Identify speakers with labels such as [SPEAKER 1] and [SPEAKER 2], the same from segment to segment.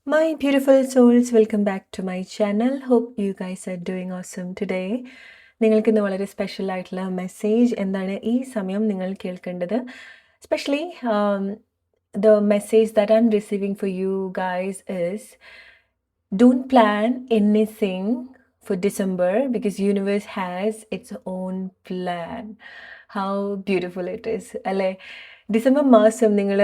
[SPEAKER 1] My beautiful souls, welcome back to my channel. Hope you guys are doing awesome today. നിങ്ങൾക്ക് ഇന്ന് വളരെ special ആയിട്ടുള്ള message എന്താണ് ഈ സമയം നിങ്ങൾ കേൾക്കേണ്ടത്? Especially the message that I'm receiving for you guys is don't plan anything for December because universe has its own plan. How beautiful it is, അല്ലേ? ഡിസംബർ മാസം നിങ്ങൾ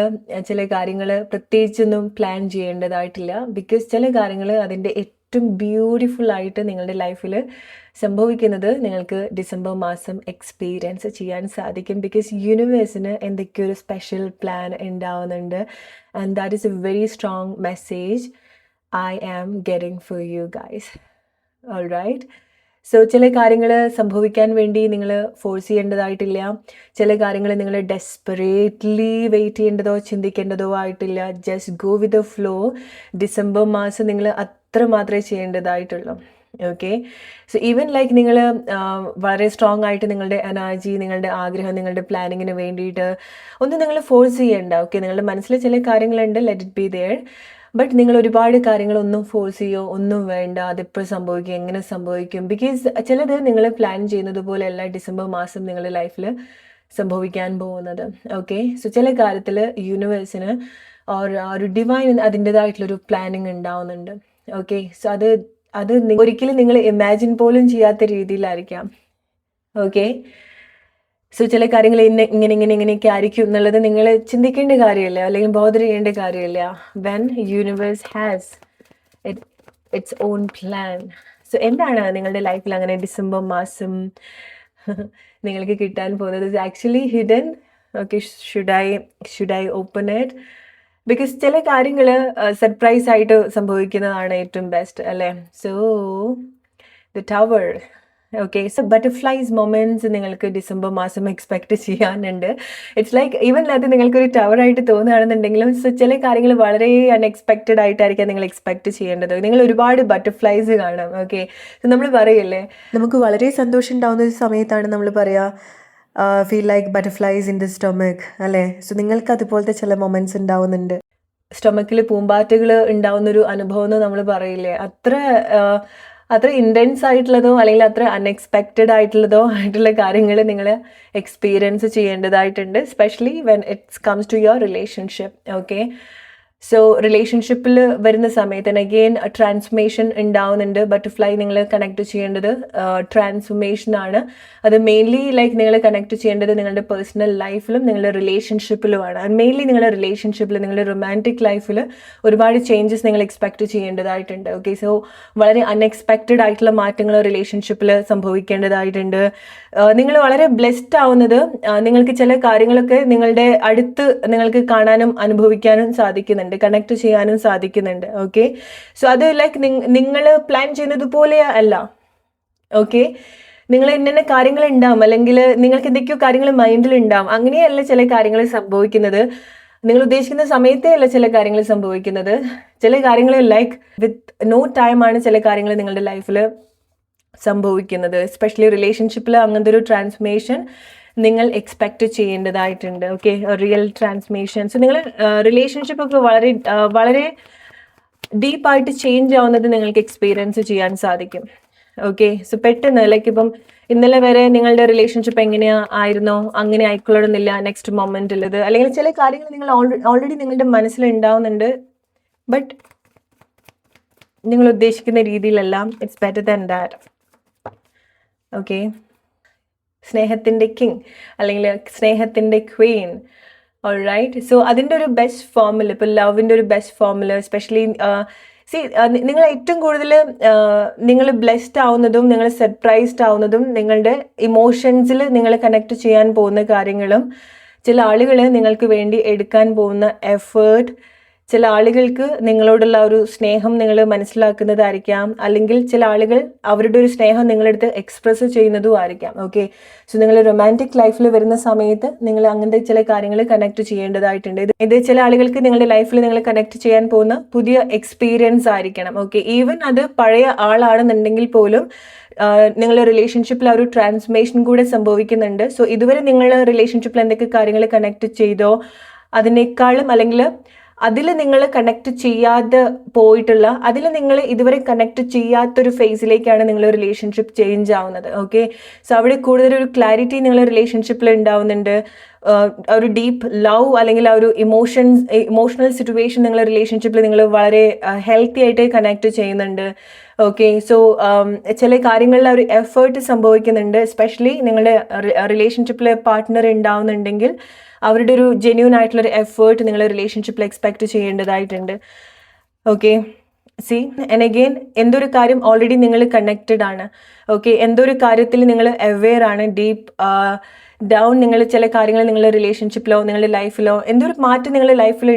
[SPEAKER 1] ചില കാര്യങ്ങൾ പ്രത്യേകിച്ചൊന്നും പ്ലാൻ ചെയ്യേണ്ടതായിട്ടില്ല. ബിക്കോസ് ചില കാര്യങ്ങൾ അതിൻ്റെ ഏറ്റവും ബ്യൂട്ടിഫുൾ ആയിട്ട് നിങ്ങളുടെ ലൈഫിൽ സംഭവിക്കുന്നത് നിങ്ങൾക്ക് ഡിസംബർ മാസം എക്സ്പീരിയൻസ് ചെയ്യാൻ സാധിക്കും. ബിക്കോസ് യൂണിവേഴ്സിന് എന്തൊക്കെയോ ഒരു സ്പെഷ്യൽ പ്ലാൻ ഉണ്ടാവുന്നുണ്ട്. And that is A very strong message I am getting for you guys. All right. So ചില കാര്യങ്ങൾ സംഭവിക്കാൻ വേണ്ടി നിങ്ങൾ ഫോഴ്സ് ചെയ്യേണ്ടതായിട്ടില്ല. ചില കാര്യങ്ങൾ നിങ്ങൾ ഡെസ്പറേറ്റ്ലി വെയിറ്റ് ചെയ്യേണ്ടതോ ചിന്തിക്കേണ്ടതോ ആയിട്ടില്ല. Just go with the flow. December മാസം നിങ്ങൾ അത്ര മാത്രമേ ചെയ്യേണ്ടതായിട്ടുള്ളൂ. ഓക്കെ. സോ ഈവൻ ലൈക്ക് നിങ്ങൾ വളരെ സ്ട്രോങ് ആയിട്ട് നിങ്ങളുടെ എനർജി, നിങ്ങളുടെ ആഗ്രഹം, നിങ്ങളുടെ പ്ലാനിങ്ങിന് വേണ്ടിയിട്ട് ഒന്നും നിങ്ങൾ ഫോഴ്സ് ചെയ്യേണ്ട. ഓക്കെ. നിങ്ങളുടെ മനസ്സിൽ ചില കാര്യങ്ങളുണ്ട്, let it be there. But നിങ്ങൾ ഒരുപാട് കാര്യങ്ങളൊന്നും ഫോഴ്സ് ചെയ്യോ ഒന്നും വേണ്ട. അതെപ്പോൾ സംഭവിക്കും, എങ്ങനെ സംഭവിക്കും? ബിക്കോസ് ചിലത് നിങ്ങൾ പ്ലാൻ ചെയ്യുന്നത് പോലെയല്ല ഡിസംബർ മാസം നിങ്ങളുടെ ലൈഫിൽ സംഭവിക്കാൻ പോകുന്നത്. ഓക്കെ. സോ ചില കാര്യത്തിൽ യൂണിവേഴ്സിന് ഒരു ഡിവൈൻ അതിൻ്റെതായിട്ടുള്ളൊരു പ്ലാനിങ് ഉണ്ടാവുന്നുണ്ട്. ഓക്കെ. സോ അത് ഒരിക്കലും നിങ്ങൾ ഇമാജിൻ പോലും ചെയ്യാത്ത രീതിയിലായിരിക്കാം. ഓക്കെ. സോ ചില കാര്യങ്ങൾ ഇങ്ങനെയൊക്കെ ആയിരിക്കും എന്നുള്ളത് നിങ്ങൾ ചിന്തിക്കേണ്ട കാര്യമില്ല, അല്ലെങ്കിൽ ബോധർ ചെയ്യേണ്ട കാര്യമില്ല. When universe has it's on plan. So എന്താണ് നിങ്ങളുടെ ലൈഫിൽ അങ്ങനെ ഡിസംബർ മാസം നിങ്ങൾക്ക് കിട്ടാൻ പോകുന്നത്? It's actually hidden. Okay. Should I open it? Because ചില കാര്യങ്ങൾ സർപ്രൈസ് ആയിട്ട് സംഭവിക്കുന്നതാണ് ഏറ്റവും ബെസ്റ്റ്, അല്ലേ? So the tower. Okay. So butterflies moments നിങ്ങൾക്ക് ഡിസംബർ മാസം എക്സ്പെക്റ്റ് ചെയ്യാനുണ്ട്. ഇറ്റ്സ് ലൈക്ക് ഈവൻ അത് നിങ്ങൾക്കൊരു ടവറായിട്ട് തോന്നുകയാണെന്നുണ്ടെങ്കിലും സോ ചില കാര്യങ്ങൾ വളരെ അൺഎക്സ്പെക്റ്റഡ് ആയിട്ടായിരിക്കാം നിങ്ങൾ എക്സ്പെക്റ്റ് ചെയ്യേണ്ടത്. നിങ്ങൾ ഒരുപാട് ബട്ടർഫ്ലൈസ് കാണാം. ഓക്കെ. സോ നമ്മൾ പറയില്ലേ, നമുക്ക് വളരെ സന്തോഷം ഉണ്ടാവുന്ന ഒരു സമയത്താണ് നമ്മൾ പറയുക feel like butterflies in the stomach, അല്ലേ? സോ നിങ്ങൾക്ക് അതുപോലത്തെ ചില മൊമെൻറ്റ്സ് ഉണ്ടാവുന്നുണ്ട്. സ്റ്റൊമക്കിൽ പൂമ്പാറ്റകൾ ഉണ്ടാവുന്നൊരു അനുഭവം എന്ന് നമ്മൾ പറയില്ലേ, അത്ര ഇൻറ്റൻസ് ആയിട്ടുള്ളതോ അല്ലെങ്കിൽ അത്ര അൺഎക്സ്പെക്റ്റഡ് ആയിട്ടുള്ള കാര്യങ്ങൾ നിങ്ങൾ എക്സ്പീരിയൻസ് ചെയ്യേണ്ടതായിട്ടുണ്ട്. Specially when it's comes to your relationship. Okay. So റിലേഷൻഷിപ്പിൽ വരുന്ന സമയത്ത് അഗെയിൻ ട്രാൻസ്ഫോർമേഷൻ ഉണ്ടാവുന്നുണ്ട്. ബട്ടർഫ്ലൈ നിങ്ങൾ കണക്ട് ചെയ്യേണ്ടത് ട്രാൻസ്ഫോർമേഷനാണ്. അത് മെയിൻലി ലൈക്ക് നിങ്ങൾ കണക്ട് ചെയ്യേണ്ടത് നിങ്ങളുടെ പേഴ്സണൽ ലൈഫിലും നിങ്ങളുടെ റിലേഷൻഷിപ്പിലുമാണ്. അത് മെയിൻലി നിങ്ങളുടെ റിലേഷൻഷിപ്പിൽ, നിങ്ങളുടെ റൊമാൻറ്റിക് ലൈഫിൽ ഒരുപാട് ചേഞ്ചസ് നിങ്ങൾ എക്സ്പെക്റ്റ് ചെയ്യേണ്ടതായിട്ടുണ്ട്. ഓക്കെ. സോ വളരെ അൺഎക്സ്പെക്റ്റഡ് ആയിട്ടുള്ള മാറ്റങ്ങൾ റിലേഷൻഷിപ്പിൽ സംഭവിക്കേണ്ടതായിട്ടുണ്ട്. നിങ്ങൾ വളരെ ബ്ലെസ്ഡ് ആവുന്നത് നിങ്ങൾക്ക് ചില കാര്യങ്ങളൊക്കെ നിങ്ങളുടെ അടുത്ത് നിങ്ങൾക്ക് കാണാനും അനുഭവിക്കാനും സാധിക്കുന്നുണ്ട്, കണക്ട് ചെയ്യാനും സാധിക്കുന്നുണ്ട്. ഓക്കെ. സോ അത് ലൈക്ക് നിങ്ങൾ പ്ലാൻ ചെയ്യുന്നത് പോലെ അല്ല. ഓക്കെ. നിങ്ങൾ ഇന്ന കാര്യങ്ങൾ ഉണ്ടാവും, അല്ലെങ്കിൽ നിങ്ങൾക്ക് എന്തൊക്കെയോ കാര്യങ്ങൾ മൈൻഡിൽ ഉണ്ടാവും. അങ്ങനെയല്ല ചില കാര്യങ്ങൾ സംഭവിക്കുന്നത്. നിങ്ങൾ ഉദ്ദേശിക്കുന്ന സമയത്തേ അല്ല ചില കാര്യങ്ങൾ സംഭവിക്കുന്നത്. ചില കാര്യങ്ങൾ ലൈക്ക് വിത്ത് നോ ടൈം ആണ് ചില കാര്യങ്ങൾ നിങ്ങളുടെ ലൈഫിൽ സംഭവിക്കുന്നത്. എസ്പെഷ്യലി റിലേഷൻഷിപ്പിൽ അങ്ങനത്തെ ഒരു ട്രാൻസ്ഫോർമേഷൻ നിങ്ങൾ എക്സ്പെക്റ്റ് ചെയ്യേണ്ടതായിട്ടുണ്ട്. ഓക്കെ. Real transformation. സോ നിങ്ങൾ റിലേഷൻഷിപ്പ് ഒക്കെ വളരെ ഡീപ്പായിട്ട് ചേഞ്ച് ആവുന്നത് നിങ്ങൾക്ക് എക്സ്പീരിയൻസ് ചെയ്യാൻ സാധിക്കും. ഓക്കെ. സോ പെട്ടെന്ന് ലൈക്ക് ഇപ്പം ഇന്നലെ വരെ നിങ്ങളുടെ റിലേഷൻഷിപ്പ് ആയിരുന്നോ അങ്ങനെ ആയിക്കൊള്ളണമെന്നില്ല നെക്സ്റ്റ് മൊമെന്റിലത്, അല്ലെങ്കിൽ ചില കാര്യങ്ങൾ നിങ്ങൾ ഓൾറെഡി നിങ്ങളുടെ മനസ്സിൽ ഉണ്ടാവുന്നുണ്ട്. ബട്ട് നിങ്ങൾ ഉദ്ദേശിക്കുന്ന രീതിയിലെല്ലാം it's better than that. Okay. സ്നേഹത്തിൻ്റെ കിങ് അല്ലെങ്കിൽ സ്നേഹത്തിൻ്റെ ക്വീൻ. ഓൾറൈറ്റ്. സോ അതിൻ്റെ ഒരു ബെസ്റ്റ് ഫോർമുല, ഇപ്പോൾ ലവിൻ്റെ ഒരു ബെസ്റ്റ് ഫോർമുല എസ്പെഷ്യലി നിങ്ങൾ ഏറ്റവും കൂടുതൽ നിങ്ങൾ ബ്ലെസ്ഡ് ആവുന്നതും നിങ്ങൾ സർപ്രൈസ്ഡ് ആവുന്നതും നിങ്ങളുടെ ഇമോഷൻസിൽ നിങ്ങൾ കണക്ട് ചെയ്യാൻ പോകുന്ന കാര്യങ്ങളും, ചില ആളുകൾ നിങ്ങൾക്ക് വേണ്ടി എടുക്കാൻ പോകുന്ന എഫേർട്ട്, ചില ആളുകൾക്ക് നിങ്ങളോടുള്ള ഒരു സ്നേഹം നിങ്ങൾ മനസ്സിലാക്കുന്നതായിരിക്കാം, അല്ലെങ്കിൽ ചില ആളുകൾ അവരുടെ ഒരു സ്നേഹം നിങ്ങളടുത്ത് എക്സ്പ്രസ് ചെയ്യുന്നതും ആയിരിക്കാം. ഓക്കെ. സോ നിങ്ങൾ റൊമാൻറ്റിക് ലൈഫിൽ വരുന്ന സമയത്ത് നിങ്ങൾ അങ്ങനത്തെ ചില കാര്യങ്ങൾ കണക്ട് ചെയ്യേണ്ടതായിട്ടുണ്ട്. ഇത് ചില ആളുകൾക്ക് നിങ്ങളുടെ ലൈഫിൽ നിങ്ങൾ കണക്ട് ചെയ്യാൻ പോകുന്ന പുതിയ എക്സ്പീരിയൻസ് ആയിരിക്കണം. ഓക്കെ. ഈവൻ അത് പഴയ ആളാണെന്നുണ്ടെങ്കിൽ പോലും നിങ്ങളുടെ റിലേഷൻഷിപ്പിൽ ആ ഒരു ട്രാൻസ്ഫോർമേഷൻ കൂടെ സംഭവിക്കുന്നുണ്ട്. സോ ഇതുവരെ നിങ്ങൾ റിലേഷൻഷിപ്പിൽ എന്തൊക്കെ കാര്യങ്ങൾ കണക്ട് ചെയ്തോ അതിനേക്കാളും അല്ലെങ്കിൽ അതിൽ നിങ്ങൾ കണക്ട് ചെയ്യാതെ പോയിട്ടുള്ള, അതിൽ നിങ്ങൾ ഇതുവരെ കണക്ട് ചെയ്യാത്തൊരു ഫേസിലേക്കാണ് നിങ്ങൾ റിലേഷൻഷിപ്പ് ചേഞ്ച് ആവുന്നത്. ഓക്കെ, സോ അവിടെ കൂടുതൽ ഒരു ക്ലാരിറ്റി നിങ്ങൾ റിലേഷൻഷിപ്പിൽ ഉണ്ടാവുന്നുണ്ട്. ഒരു ഡീപ്പ് ലവ് അല്ലെങ്കിൽ ആ ഒരു ഇമോഷണൽ സിറ്റുവേഷൻ നിങ്ങളുടെ റിലേഷൻഷിപ്പിൽ നിങ്ങൾ വളരെ ഹെൽത്തി ആയിട്ട് കണക്ട് ചെയ്യുന്നുണ്ട്. ഓക്കെ, സോ ചില കാര്യങ്ങളിൽ ഒരു എഫേർട്ട് സംഭവിക്കുന്നുണ്ട്. എസ്പെഷ്യലി നിങ്ങളുടെ റിലേഷൻഷിപ്പിൽ പാർട്ട്ണർ ഉണ്ടാവുന്നുണ്ടെങ്കിൽ അവരുടെ ഒരു ജെന്യൂൻ ആയിട്ടുള്ളൊരു എഫേർട്ട് നിങ്ങൾ റിലേഷൻഷിപ്പിൽ എക്സ്പെക്ട് ചെയ്യേണ്ടതായിട്ടുണ്ട്. ഓക്കെ, സി ആൻഡ് അഗെയിൻ എന്തൊരു കാര്യം ഓൾറെഡി നിങ്ങൾ കണക്റ്റഡ് ആണ്. ഓക്കെ, എന്തൊരു കാര്യത്തിൽ നിങ്ങൾ അവെയർ ആണ്, ഡീപ്പ് ഡൗൺ നിങ്ങൾ ചില കാര്യങ്ങൾ നിങ്ങളുടെ റിലേഷൻഷിപ്പിലോ നിങ്ങളുടെ ലൈഫിലോ എന്തൊരു മാറ്റം നിങ്ങളുടെ ലൈഫിൽ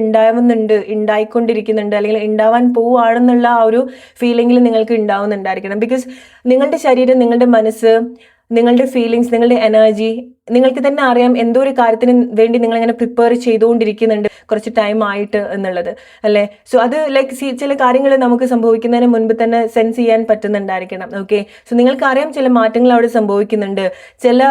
[SPEAKER 1] ഉണ്ടായിക്കൊണ്ടിരിക്കുന്നുണ്ട് അല്ലെങ്കിൽ ഉണ്ടാവാൻ പോവുകയാണെന്നുള്ള ആ ഒരു ഫീലിംഗിൽ നിങ്ങൾക്ക് ഉണ്ടാവുന്നുണ്ടായിരിക്കണം. ബിക്കോസ് നിങ്ങളുടെ ശരീരം, നിങ്ങളുടെ മനസ്സ്, നിങ്ങളുടെ ഫീലിങ്സ്, നിങ്ങളുടെ എനർജി നിങ്ങൾക്ക് തന്നെ അറിയാം എന്തോ ഒരു കാര്യത്തിന് വേണ്ടി നിങ്ങൾ ഇങ്ങനെ പ്രിപ്പയർ ചെയ്തുകൊണ്ടിരിക്കുന്നുണ്ട് കുറച്ച് ടൈം ആയിട്ട് എന്നുള്ളത്, അല്ലേ? സോ അത് ലൈക്ക് ചില കാര്യങ്ങൾ നമുക്ക് സംഭവിക്കുന്നതിന് മുൻപ് തന്നെ സെൻസ് ചെയ്യാൻ പറ്റുന്നുണ്ടായിരിക്കണം. ഓക്കെ, സോ നിങ്ങൾക്കറിയാം ചില മാറ്റങ്ങൾ അവിടെ സംഭവിക്കുന്നുണ്ട്. ചില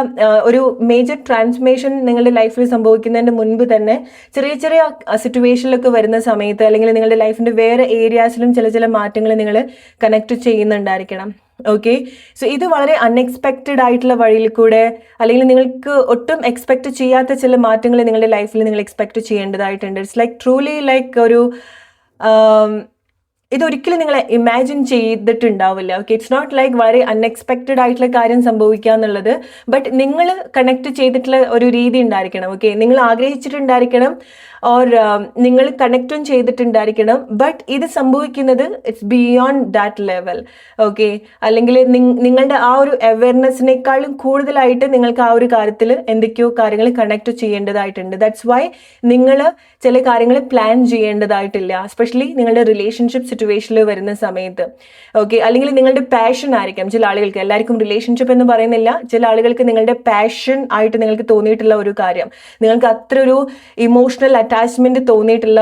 [SPEAKER 1] ഒരു മേജർ ട്രാൻസ്ഫോർമേഷൻ നിങ്ങളുടെ ലൈഫിൽ സംഭവിക്കുന്നതിന് മുൻപ് തന്നെ ചെറിയ ചെറിയ സിറ്റുവേഷനിലൊക്കെ വരുന്ന സമയത്ത് അല്ലെങ്കിൽ നിങ്ങളുടെ ലൈഫിന്റെ വേറെ ഏരിയാസിലും ചില മാറ്റങ്ങൾ നിങ്ങൾ കണക്ട് ചെയ്യുന്നുണ്ടായിരിക്കണം. ഓക്കെ, സോ ഇത് വളരെ അൺഎക്സ്പെക്റ്റഡ് ആയിട്ടുള്ള വഴിയിൽ കൂടെ അല്ലെങ്കിൽ നിങ്ങൾക്ക് ഒട്ടും എക്സ്പെക്ട് ചെയ്യാത്ത ചില മാറ്റങ്ങൾ നിങ്ങളുടെ ലൈഫിൽ നിങ്ങൾ എക്സ്പെക്ട് ചെയ്യേണ്ടതായിട്ടുണ്ട്. ഇറ്റ്സ് ലൈക്ക് ട്രൂലി ലൈക്ക് ഒരു ഇതൊരിക്കലും നിങ്ങൾ ഇമാജിൻ ചെയ്തിട്ടുണ്ടാവില്ല. ഓക്കെ, ഇറ്റ്സ് നോട്ട് ലൈക്ക് വളരെ അൺഎക്സ്പെക്റ്റഡ് ആയിട്ടുള്ള കാര്യം സംഭവിക്കുക എന്നുള്ളത്, ബട്ട് നിങ്ങൾ കണക്ട് ചെയ്തിട്ടുള്ള ഒരു രീതി ഉണ്ടായിരിക്കണം. ഓക്കെ, നിങ്ങൾ ആഗ്രഹിച്ചിട്ടുണ്ടായിരിക്കണം ഓർ നിങ്ങൾ കണക്റ്റും ചെയ്തിട്ടുണ്ടായിരിക്കണം. ബട്ട് ഇത് സംഭവിക്കുന്നത് it's beyond that level. Okay, അല്ലെങ്കിൽ നിങ്ങളുടെ ആ ഒരു അവയർനെസ്സിനേക്കാളും കൂടുതലായിട്ട് നിങ്ങൾക്ക് ആ ഒരു കാര്യത്തിൽ എന്തൊക്കെയോ കാര്യങ്ങൾ കണക്ട് ചെയ്യേണ്ടതായിട്ടുണ്ട്. ദാറ്റ്സ് വൈ നിങ്ങൾ ചില കാര്യങ്ങൾ പ്ലാൻ ചെയ്യേണ്ടതായിട്ടില്ല, എസ്പെഷ്യലി നിങ്ങളുടെ റിലേഷൻഷിപ്പ് സിറ്റുവേഷനിൽ വരുന്ന സമയത്ത്. ഓക്കെ, അല്ലെങ്കിൽ നിങ്ങളുടെ പാഷൻ ആയിരിക്കാം ചില ആളുകൾക്ക്. എല്ലാവർക്കും റിലേഷൻഷിപ്പ് എന്ന് പറയുന്നില്ല. ചില ആളുകൾക്ക് നിങ്ങളുടെ പാഷൻ ആയിട്ട് നിങ്ങൾക്ക് തോന്നിയിട്ടുള്ള ഒരു കാര്യം, നിങ്ങൾക്ക് അത്ര ഒരു ഇമോഷണൽ അറ്റാച്ച്മെന്റ് തോന്നിയിട്ടുള്ള,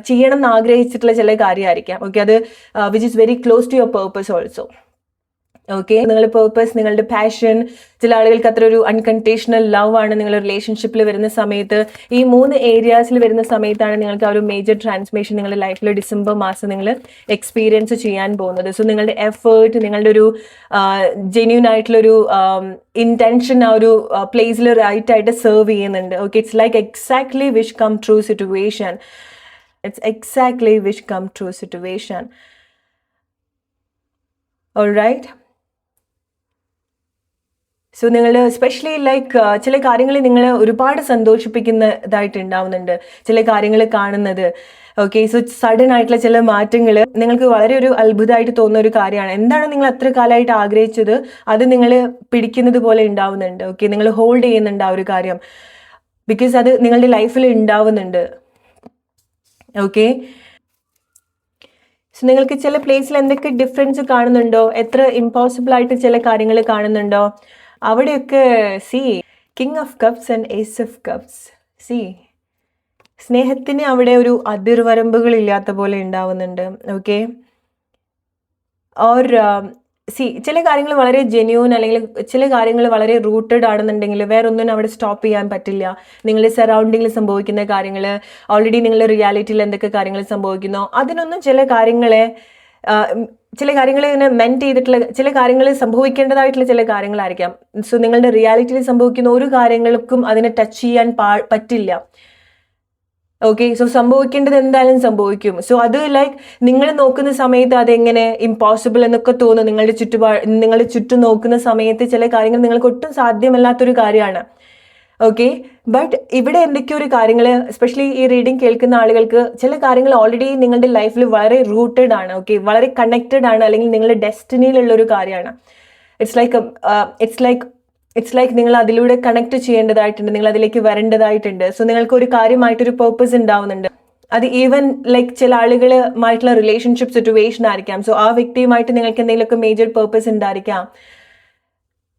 [SPEAKER 1] ചെയ്യണം എന്ന് ആഗ്രഹിച്ചിട്ടുള്ള ചില കാര്യമായിരിക്കാം. ഓക്കെ, അത് which is very close to your purpose also. Okay, നിങ്ങളുടെ പേർപ്പസ്, നിങ്ങളുടെ പാഷൻ, ചില ആളുകൾക്ക് അത്ര ഒരു അൺകണ്ടീഷണൽ ലവ് ആണ് നിങ്ങളുടെ റിലേഷൻഷിപ്പിൽ വരുന്ന സമയത്ത്. ഈ 3 ഏരിയാസിൽ വരുന്ന സമയത്താണ് നിങ്ങൾക്ക് ആ ഒരു മേജർ ട്രാൻസ്ഫോർമേഷൻ നിങ്ങളുടെ ലൈഫിൽ ഡിസംബർ മാസം നിങ്ങൾ എക്സ്പീരിയൻസ് ചെയ്യാൻ പോകുന്നത്. സോ നിങ്ങളുടെ എഫേർട്ട്, നിങ്ങളുടെ ഒരു ജെന്യൂൻ ആയിട്ടുള്ളൊരു ഇന്റൻഷൻ ആ ഒരു പ്ലേസിൽ റൈറ്റ് ആയിട്ട് സെർവ് ചെയ്യുന്നുണ്ട്. Okay, it's like exactly wish come true situation. It's exactly wish come true situation. Alright, so നിങ്ങൾ എസ്പെഷ്യലി ലൈക്ക് ചില കാര്യങ്ങൾ നിങ്ങൾ ഒരുപാട് സന്തോഷിപ്പിക്കുന്നതായിട്ടുണ്ടാവുന്നുണ്ട്, ചില കാര്യങ്ങൾ കാണുന്നത്. ഓക്കെ, സോ സഡൻ ആയിട്ടുള്ള ചില മാറ്റങ്ങൾ നിങ്ങൾക്ക് വളരെ ഒരു അത്ഭുതമായിട്ട് തോന്നുന്ന ഒരു കാര്യമാണ്. എന്താണ് നിങ്ങൾ അത്ര കാലമായിട്ട് ആഗ്രഹിച്ചത് അത് നിങ്ങൾ പിടിക്കുന്നത് പോലെ ഉണ്ടാവുന്നുണ്ട്. ഓക്കെ, നിങ്ങൾ ഹോൾഡ് ചെയ്യുന്നുണ്ട് ആ ഒരു കാര്യം, ബിക്കോസ് അത് നിങ്ങളുടെ ലൈഫിൽ ഉണ്ടാവുന്നുണ്ട്. ഓക്കെ, സോ നിങ്ങൾക്ക് ചില പ്ലേസിൽ എന്തൊക്കെ ഡിഫറൻസ് കാണുന്നുണ്ടോ, എത്ര ഇമ്പോസിബിൾ ആയിട്ട് ചില കാര്യങ്ങൾ കാണുന്നുണ്ടോ, അവിടെയൊക്കെ see king of cups and ace of cups. See സ്നേഹത്തിന് അവിടെ ഒരു അതിർവരമ്പുകൾ ഇല്ലാത്ത പോലെ ഉണ്ടാവുന്നുണ്ട്. ഓക്കെ, ഓർ സി ചില കാര്യങ്ങൾ വളരെ ജെന്യൂൻ അല്ലെങ്കിൽ ചില കാര്യങ്ങൾ വളരെ റൂട്ടഡ് ആണെന്നുണ്ടെങ്കിൽ വേറെ ഒന്നും അവിടെ സ്റ്റോപ്പ് ചെയ്യാൻ പറ്റില്ല. നിങ്ങളുടെ സറൗണ്ടിങ്ങിൽ സംഭവിക്കുന്ന കാര്യങ്ങൾ, ഓൾറെഡി നിങ്ങളുടെ റിയാലിറ്റിയിൽ എന്തൊക്കെ കാര്യങ്ങൾ സംഭവിക്കുന്നോ അതിനൊന്നും ചില കാര്യങ്ങളെ ഇങ്ങനെ മെന്റ് ചെയ്തിട്ടുള്ള ചില കാര്യങ്ങൾ സംഭവിക്കേണ്ടതായിട്ടുള്ള ചില കാര്യങ്ങളായിരിക്കാം. സോ നിങ്ങളുടെ റിയാലിറ്റിയിൽ സംഭവിക്കുന്ന ഒരു കാര്യങ്ങൾക്കും അതിനെ ടച്ച് ചെയ്യാൻ പറ്റില്ല. ഓക്കെ, സോ സംഭവിക്കേണ്ടത് എന്തായാലും സംഭവിക്കും. സോ അത് ലൈക്ക് നിങ്ങൾ നോക്കുന്ന സമയത്ത് അതെങ്ങനെ ഇമ്പോസിബിൾ എന്നൊക്കെ തോന്നും. നിങ്ങളുടെ ചുറ്റും നോക്കുന്ന സമയത്ത് ചില കാര്യങ്ങൾ നിങ്ങൾക്ക് ഒട്ടും സാധ്യമല്ലാത്തൊരു കാര്യമാണ്. ഓക്കെ, ബട്ട് ഇവിടെ എന്തൊക്കെയോ ഒരു കാര്യങ്ങൾ, എസ്പെഷ്യലി ഈ റീഡിങ് കേൾക്കുന്ന ആളുകൾക്ക് ചില കാര്യങ്ങൾ ഓൾറെഡി നിങ്ങളുടെ ലൈഫിൽ വളരെ റൂട്ടഡ് ആണ്. ഓക്കെ, വളരെ കണക്റ്റഡ് ആണ്, അല്ലെങ്കിൽ നിങ്ങളുടെ ഡെസ്റ്റിനിയിലുള്ള ഒരു കാര്യമാണ്. ഇറ്റ്സ് ലൈക്ക് നിങ്ങൾ അതിലൂടെ കണക്ട് ചെയ്യേണ്ടതായിട്ടുണ്ട്, നിങ്ങൾ അതിലേക്ക് വരേണ്ടതായിട്ടുണ്ട്. സോ നിങ്ങൾക്ക് ഒരു കാര്യമായിട്ടൊരു പേർപ്പസ് ഉണ്ടാവുന്നുണ്ട്. അത് ഈവൻ ലൈക്ക് ചില ആളുകളുമായിട്ടുള്ള റിലേഷൻഷിപ്പ് സിറ്റുവേഷൻ ആയിരിക്കാം. സോ ആ വ്യക്തിയുമായിട്ട് നിങ്ങൾക്ക് എന്തെങ്കിലുമൊക്കെ മേജർ പേർപ്പസ് ഉണ്ടായിരിക്കാം.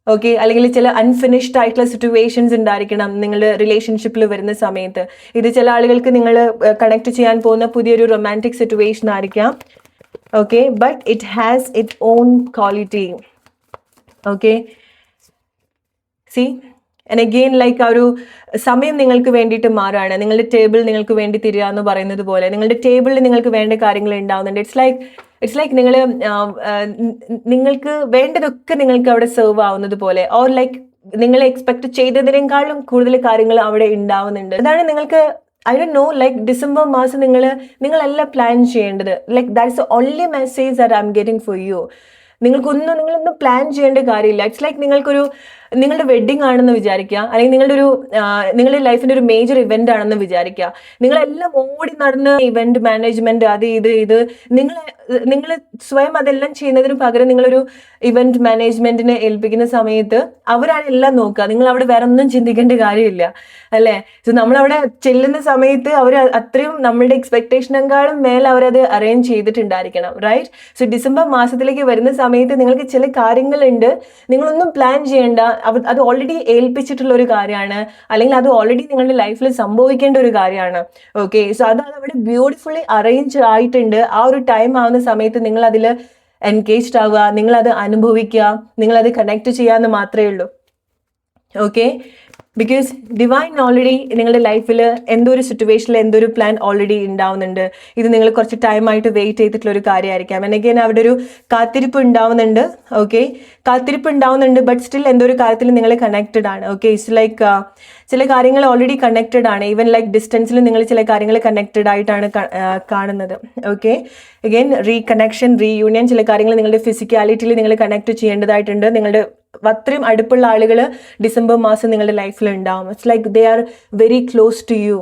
[SPEAKER 1] ഓക്കെ, അല്ലെങ്കിൽ ചില അൺഫിനിഷ്ഡ് ആയിട്ടുള്ള സിറ്റുവേഷൻസ് ഉണ്ടായിരിക്കണം നിങ്ങളുടെ റിലേഷൻഷിപ്പിൽ വരുന്ന സമയത്ത്. ഇത് ചില ആളുകൾക്ക് നിങ്ങൾ കണക്ട് ചെയ്യാൻ പോകുന്ന പുതിയൊരു റൊമാൻറ്റിക് സിറ്റുവേഷൻ ആയിരിക്കാം. Okay, but it has it on quality. Okay, C and again like ആ ഒരു സമയം നിങ്ങൾക്ക് വേണ്ടിയിട്ട് മാറാണ്. നിങ്ങളുടെ ടേബിൾ നിങ്ങൾക്ക് വേണ്ടി തിരിക എന്ന് പറയുന്നത് പോലെ നിങ്ങളുടെ ടേബിളിൽ നിങ്ങൾക്ക് വേണ്ട കാര്യങ്ങൾ ഉണ്ടാവുന്നുണ്ട്. ഇറ്റ്സ് ലൈക്ക് നിങ്ങൾക്ക് വേണ്ടതൊക്കെ നിങ്ങൾക്ക് അവിടെ സെർവ് ആവുന്നത് പോലെ, ഓർ ലൈക്ക് നിങ്ങൾ എക്സ്പെക്ട് ചെയ്തതിനേക്കാളും കൂടുതൽ കാര്യങ്ങൾ അവിടെ ഉണ്ടാവുന്നുണ്ട്. അതാണ് നിങ്ങൾക്ക് I don't know like December മാസം നിങ്ങളല്ല പ്ലാൻ ചെയ്യേണ്ടത്. Like that's the only message that I am getting for you. നിങ്ങളൊന്നും പ്ലാൻ ചെയ്യേണ്ട കാര്യമില്ല. ഇറ്റ്സ് ലൈക്ക് നിങ്ങളുടെ വെഡിങ് ആണെന്ന് വിചാരിക്കുക, അല്ലെങ്കിൽ നിങ്ങളുടെ ലൈഫിന്റെ ഒരു മേജർ ഇവന്റ് ആണെന്ന് വിചാരിക്കുക. നിങ്ങളെല്ലാം ഓടി നടന്ന് ഇവന്റ് മാനേജ്മെന്റ് അത് ഇത് നിങ്ങൾ സ്വയം അതെല്ലാം ചെയ്യുന്നതിന് പകരം നിങ്ങളൊരു ഇവന്റ് മാനേജ്മെന്റിനെ ഏൽപ്പിക്കുന്ന സമയത്ത് അവരാണ് എല്ലാം നോക്കുക. നിങ്ങൾ അവിടെ വേറെ ഒന്നും ചിന്തിക്കേണ്ട കാര്യമില്ല, അല്ലേ? സോ നമ്മളവിടെ ചെല്ലുന്ന സമയത്ത് അവർ അത്രയും നമ്മളുടെ എക്സ്പെക്ടേഷനേക്കാളും മേലെ അവരത് അറേഞ്ച് ചെയ്തിട്ടുണ്ടായിരിക്കണം, റൈറ്റ്? സോ ഡിസംബർ മാസത്തിലേക്ക് വരുന്ന സമയത്ത് നിങ്ങൾക്ക് ചില കാര്യങ്ങളുണ്ട്, നിങ്ങളൊന്നും പ്ലാൻ ചെയ്യേണ്ട, അത് ഓൾറെഡി ഏൽപ്പിച്ചിട്ടുള്ള ഒരു കാര്യമാണ്, അല്ലെങ്കിൽ അത് ഓൾറെഡി നിങ്ങളുടെ ലൈഫിൽ സംഭവിക്കേണ്ട ഒരു കാര്യമാണ്. ഓക്കെ, സോ അത് അവിടെ ബ്യൂട്ടിഫുള്ളി അറേഞ്ച് ആയിട്ടുണ്ട്. ആ ഒരു ടൈം ആവുന്ന സമയത്ത് നിങ്ങൾ അതിൽ എൻഗേജ്ഡ് ആവുക, നിങ്ങളത് അനുഭവിക്കുക, നിങ്ങളത് കണക്ട് ചെയ്യാന്ന് മാത്രമേ ഉള്ളൂ. ഓക്കെ, ബിക്കോസ് ഡിവൈൻ ഓൾറെഡി നിങ്ങളുടെ ലൈഫിൽ എന്തോ ഒരു സിറ്റുവേഷനിൽ എന്തോ ഒരു പ്ലാൻ ഓൾറെഡി ഉണ്ടാവുന്നുണ്ട്. ഇത് നിങ്ങൾ കുറച്ച് ടൈമായിട്ട് വെയിറ്റ് ചെയ്തിട്ടുള്ള ഒരു കാര്യമായിരിക്കാം. എനിക്ക് അവിടെ ഒരു കാത്തിരിപ്പ് ഉണ്ടാവുന്നുണ്ട്. ഓക്കെ, കാത്തിരിപ്പ് ഉണ്ടാവുന്നുണ്ട്, ബട്ട് സ്റ്റിൽ എന്തോ ഒരു കാര്യത്തിൽ നിങ്ങൾ കണക്റ്റഡ് ആണ്. ഓക്കെ, ഇറ്റ്സ് ലൈക്ക് ചില കാര്യങ്ങൾ ഓൾറെഡി കണക്റ്റഡ് ആണ്. ഈവൻ ലൈക്ക് ഡിസ്റ്റൻസിൽ നിങ്ങൾ ചില കാര്യങ്ങൾ കണക്റ്റഡ് ആയിട്ടാണ് കാണുന്നത്. ഓക്കെ, അഗെയിൻ റീകണക്ഷൻ, റീയൂണിയൻ, ചില കാര്യങ്ങൾ നിങ്ങളുടെ ഫിസിക്കാലിറ്റിയിൽ നിങ്ങൾ കണക്ട് ചെയ്യേണ്ടതായിട്ടുണ്ട്. നിങ്ങളുടെ അത്രയും അടുപ്പുള്ള ആളുകൾ ഡിസംബർ മാസം നിങ്ങളുടെ ലൈഫിൽ ഉണ്ടാവും. It's like they are very close to you.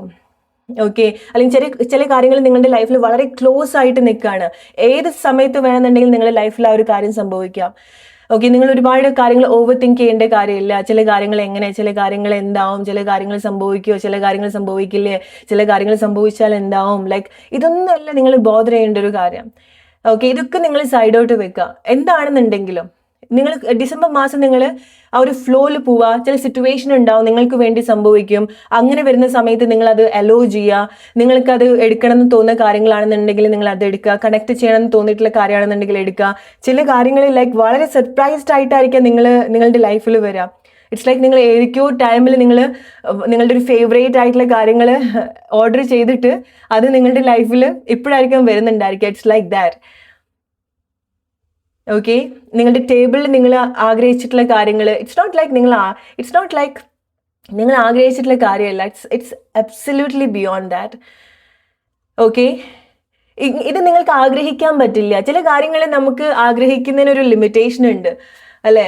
[SPEAKER 1] Okay, അല്ലെങ്കിൽ ചില കാര്യങ്ങൾ നിങ്ങളുടെ ലൈഫിൽ വളരെ ക്ലോസ് ആയിട്ട് നിൽക്കുകയാണ്. ഏത് സമയത്ത് വേണമെന്നുണ്ടെങ്കിൽ നിങ്ങളുടെ ലൈഫിൽ ആ ഒരു കാര്യം സംഭവിക്കാം. ഓക്കെ, നിങ്ങൾ ഒരുപാട് കാര്യങ്ങൾ ഓവർ തിങ്ക് ചെയ്യേണ്ട കാര്യമില്ല. ചില കാര്യങ്ങൾ എങ്ങനെ, ചില കാര്യങ്ങൾ എന്താവും, ചില കാര്യങ്ങൾ സംഭവിക്കുമോ, ചില കാര്യങ്ങൾ സംഭവിക്കില്ലേ, ചില കാര്യങ്ങൾ സംഭവിച്ചാൽ എന്താവും, ലൈക്ക് ഇതൊന്നുമല്ല നിങ്ങൾ ബോധർ ചെയ്യേണ്ട ഒരു കാര്യം. ഓക്കെ, ഇതൊക്കെ നിങ്ങൾ സൈഡ് ഔട്ട് വെക്കുക. എന്താണെന്നുണ്ടെങ്കിലും നിങ്ങൾ ഡിസംബർ മാസം നിങ്ങൾ ആ ഒരു ഫ്ലോയിൽ പോവുക. ചില സിറ്റുവേഷൻ ഉണ്ടാവും, നിങ്ങൾക്ക് വേണ്ടി സംഭവിക്കും. അങ്ങനെ വരുന്ന സമയത്ത് നിങ്ങൾ അത് അലോ ചെയ്യുക. നിങ്ങൾക്ക് അത് എടുക്കണം എന്ന് തോന്നുന്ന കാര്യങ്ങളാണെന്നുണ്ടെങ്കിൽ നിങ്ങൾ അത് എടുക്കുക. കണക്ട് ചെയ്യണം എന്ന് തോന്നിയിട്ടുള്ള കാര്യമാണെന്നുണ്ടെങ്കിൽ എടുക്കുക. ചില കാര്യങ്ങൾ ലൈക്ക് വളരെ സർപ്രൈസ്ഡ് ആയിട്ടായിരിക്കാം നിങ്ങളുടെ ലൈഫിൽ വരിക. ഇറ്റ്സ് ലൈക്ക് നിങ്ങൾ ഏതൊക്കെയോ ടൈമിൽ നിങ്ങളുടെ ഒരു ഫേവറേറ്റ് ആയിട്ടുള്ള കാര്യങ്ങൾ ഓർഡർ ചെയ്തിട്ട് അത് നിങ്ങളുടെ ലൈഫിൽ ഇപ്പോഴായിരിക്കും വരുന്നുണ്ടായിരിക്കുക. It's like that. ഓക്കെ, നിങ്ങളുടെ ടേബിളിൽ നിങ്ങൾ ആഗ്രഹിച്ചിട്ടുള്ള കാര്യങ്ങൾ, ഇറ്റ്സ് നോട്ട് ലൈക്ക് നിങ്ങൾ ആഗ്രഹിച്ചിട്ടുള്ള കാര്യമല്ല. It's absolutely beyond that. Okay, ഇത് നിങ്ങൾക്ക് ആഗ്രഹിക്കാൻ പറ്റില്ല. ചില കാര്യങ്ങൾ നമുക്ക് ആഗ്രഹിക്കുന്നതിനൊരു ലിമിറ്റേഷൻ ഉണ്ട്, അല്ലേ?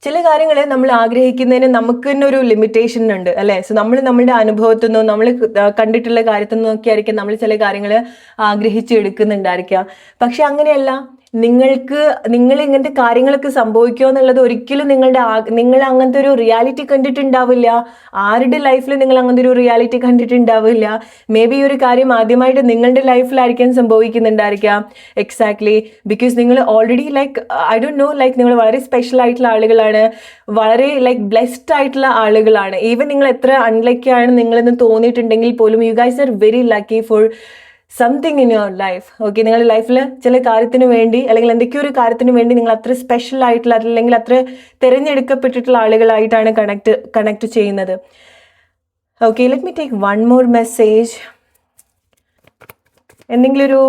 [SPEAKER 1] ചില കാര്യങ്ങൾ നമ്മൾ ആഗ്രഹിക്കുന്നതിന് നമുക്ക് തന്നെ ഒരു ലിമിറ്റേഷൻ ഉണ്ട്, അല്ലേ? സോ നമ്മളുടെ അനുഭവത്തിൽ നിന്നോ നമ്മൾ കണ്ടിട്ടുള്ള കാര്യത്തിൽ നിന്നൊക്കെ ആയിരിക്കും നമ്മൾ ചില കാര്യങ്ങൾ ആഗ്രഹിച്ചെടുക്കുന്നുണ്ടായിരിക്കാം. പക്ഷെ അങ്ങനെയല്ല. നിങ്ങൾ ഇങ്ങനത്തെ കാര്യങ്ങളൊക്കെ സംഭവിക്കുമോ എന്നുള്ളത് ഒരിക്കലും നിങ്ങൾ അങ്ങനത്തെ ഒരു റിയാലിറ്റി കണ്ടിട്ടുണ്ടാവില്ല. ആരുടെ ലൈഫിൽ നിങ്ങൾ അങ്ങനത്തെ ഒരു റിയാലിറ്റി കണ്ടിട്ടുണ്ടാവില്ല. മേ ബി ഈ ഒരു കാര്യം ആദ്യമായിട്ട് നിങ്ങളുടെ ലൈഫിലായിരിക്കും സംഭവിക്കുന്നുണ്ടായിരിക്കാം. എക്സാക്ട്ലി, ബിക്കോസ് നിങ്ങൾ already like I don't know, like നിങ്ങൾ വളരെ സ്പെഷ്യൽ ആയിട്ടുള്ള ആളുകളാണ്, വളരെ ലൈക്ക് ബ്ലെസ്ഡ് ആയിട്ടുള്ള ആളുകളാണ്. ഈവൻ നിങ്ങൾ എത്ര അൺലക്കി ആണ് നിങ്ങളെന്ന് തോന്നിയിട്ടുണ്ടെങ്കിൽ പോലും you guys are very lucky for something in your life. Okay, നിങ്ങളുടെ ലൈഫിൽ ചില കാര്യത്തിന് വേണ്ടി, അല്ലെങ്കിൽ എന്തൊക്കെയോ ഒരു കാര്യത്തിന് വേണ്ടി നിങ്ങൾ അത്ര സ്പെഷ്യൽ ആയിട്ടുള്ള, അല്ലെങ്കിൽ അത്ര തിരഞ്ഞെടുക്കപ്പെട്ടിട്ടുള്ള ആളുകളായിട്ടാണ് കണക്ട് ചെയ്യുന്നത്. Okay, let me take one more message. എന്തെങ്കിലും ഒരു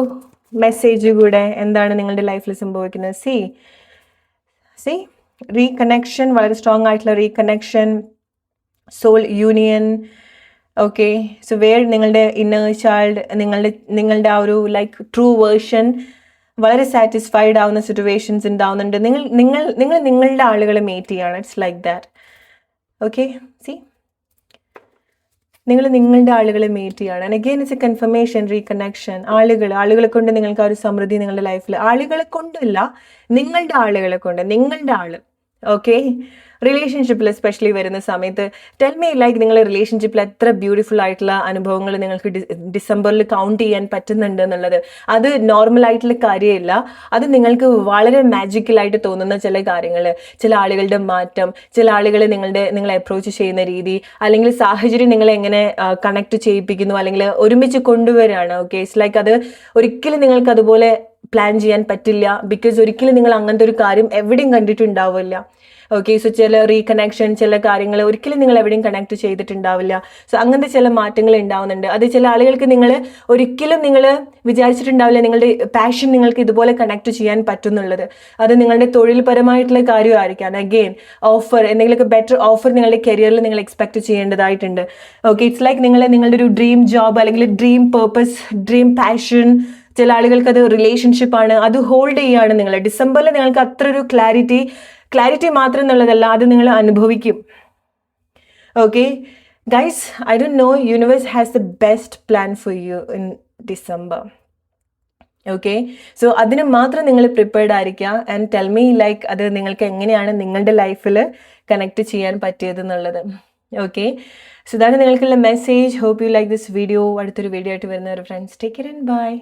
[SPEAKER 1] മെസ്സേജ് കൂടെ, എന്താണ് നിങ്ങളുടെ ലൈഫിൽ സംഭവിക്കുന്നത്? സി റീകണക്ഷൻ, വളരെ സ്ട്രോങ് ആയിട്ടുള്ള reconnection, soul union. Okay, so നിങ്ങളുടെ ഇന്നർ ചൈൽഡ്, നിങ്ങളുടെ ആ ഒരു ലൈക്ക് ട്രൂ വേർഷൻ വളരെ സാറ്റിസ്ഫൈഡ് ആവുന്ന സിറ്റുവേഷൻസ് ഉണ്ടാവുന്നുണ്ട്. നിങ്ങൾ നിങ്ങളുടെ ആളുകളെ മീറ്റ് ചെയ്യാണ്. It's like that. Okay, see നിങ്ങളുടെ ആളുകളെ മീറ്റ് ചെയ്യാണ്. And again it's a confirmation, reconnection. ആളുകളെ കൊണ്ട് നിങ്ങൾക്ക് ആ ഒരു സമൃദ്ധി നിങ്ങളുടെ ലൈഫിൽ, ആളുകളെ കൊണ്ടല്ല, നിങ്ങളുടെ ആളുകളെ കൊണ്ട്, നിങ്ങളുടെ ആള്. ഓക്കെ, റിലേഷൻഷിപ്പിൽ എസ്പെഷ്യലി വരുന്ന സമയത്ത് ടെൽ മീ, ലൈക്ക് നിങ്ങൾ റിലേഷൻഷിപ്പിൽ എത്ര ബ്യൂട്ടിഫുൾ ആയിട്ടുള്ള അനുഭവങ്ങൾ നിങ്ങൾക്ക് ഡിസംബറിൽ കൗണ്ട് ചെയ്യാൻ പറ്റുന്നുണ്ട് എന്നുള്ളത്. അത് നോർമൽ ആയിട്ടുള്ള കാര്യമില്ല. അത് നിങ്ങൾക്ക് വളരെ മാജിക്കലായിട്ട് തോന്നുന്ന ചില കാര്യങ്ങൾ, ചില ആളുകളുടെ മാറ്റം, ചില ആളുകൾ നിങ്ങളെ അപ്രോച്ച് ചെയ്യുന്ന രീതി, അല്ലെങ്കിൽ സാഹചര്യം നിങ്ങളെ എങ്ങനെ കണക്ട് ചെയ്യിപ്പിക്കുന്നു, അല്ലെങ്കിൽ ഒരുമിച്ച് കൊണ്ടുവരികയാണ്. ഓക്കെ, ഇറ്റ്സ് ലൈക്ക് അത് ഒരിക്കലും നിങ്ങൾക്ക് അതുപോലെ പ്ലാൻ ചെയ്യാൻ പറ്റില്ല. ബിക്കോസ് ഒരിക്കലും നിങ്ങൾ അങ്ങനത്തെ ഒരു കാര്യം എവിടെയും കണ്ടിട്ടുണ്ടാവില്ല. ഓക്കെ, സോ ചില റീകണക്ഷൻ, ചില കാര്യങ്ങൾ ഒരിക്കലും നിങ്ങൾ എവിടെയും കണക്ട് ചെയ്തിട്ടുണ്ടാവില്ല. സോ അങ്ങനത്തെ ചില മാറ്റങ്ങൾ ഉണ്ടാവുന്നുണ്ട്. അത് ചില ആളുകൾക്ക് നിങ്ങൾ ഒരിക്കലും നിങ്ങൾ വിചാരിച്ചിട്ടുണ്ടാവില്ല നിങ്ങളുടെ പാഷൻ നിങ്ങൾക്ക് ഇതുപോലെ കണക്ട് ചെയ്യാൻ പറ്റുന്നുള്ളത്. അത് നിങ്ങളുടെ തൊഴിൽപരമായിട്ടുള്ള കാര്യമായിരിക്കാം. അഗെയിൻ ഓഫർ, എന്തെങ്കിലുമൊക്കെ ബെറ്റർ ഓഫർ നിങ്ങളുടെ കരിയറിൽ നിങ്ങൾ എക്സ്പെക്ട് ചെയ്യേണ്ടതായിട്ടുണ്ട്. ഓക്കെ, ഇറ്റ്സ് ലൈക്ക് നിങ്ങളുടെ ഒരു ഡ്രീം ജോബ് അല്ലെങ്കിൽ ഡ്രീം പേർപ്പസ്, ഡ്രീം പാഷൻ, ചില ആളുകൾക്ക് അത് റിലേഷൻഷിപ്പാണ്, അത് ഹോൾഡ് ചെയ്യുകയാണ് നിങ്ങൾ. ഡിസംബറിൽ നിങ്ങൾക്ക് അത്ര ഒരു ക്ലാരിറ്റി മാത്രം എന്നുള്ളതല്ല, അത് നിങ്ങൾ അനുഭവിക്കും. Okay guys, I don't know, universe has the best plan for you in December. Okay, so അതിന് മാത്രം നിങ്ങൾ പ്രിപ്പയർഡ് ആയിരിക്കുക. ആൻഡ് ടെൽ മീ ലൈക്ക് അത് നിങ്ങൾക്ക് എങ്ങനെയാണ് നിങ്ങളുടെ ലൈഫിൽ കണക്ട് ചെയ്യാൻ പറ്റിയത് എന്നുള്ളത്. ഓക്കെ, സോ ഇതാണ് നിങ്ങൾക്കുള്ള message. Hope you like this video. അടുത്തൊരു വീഡിയോ ആയിട്ട് വരുന്നവർ friends, take care and by.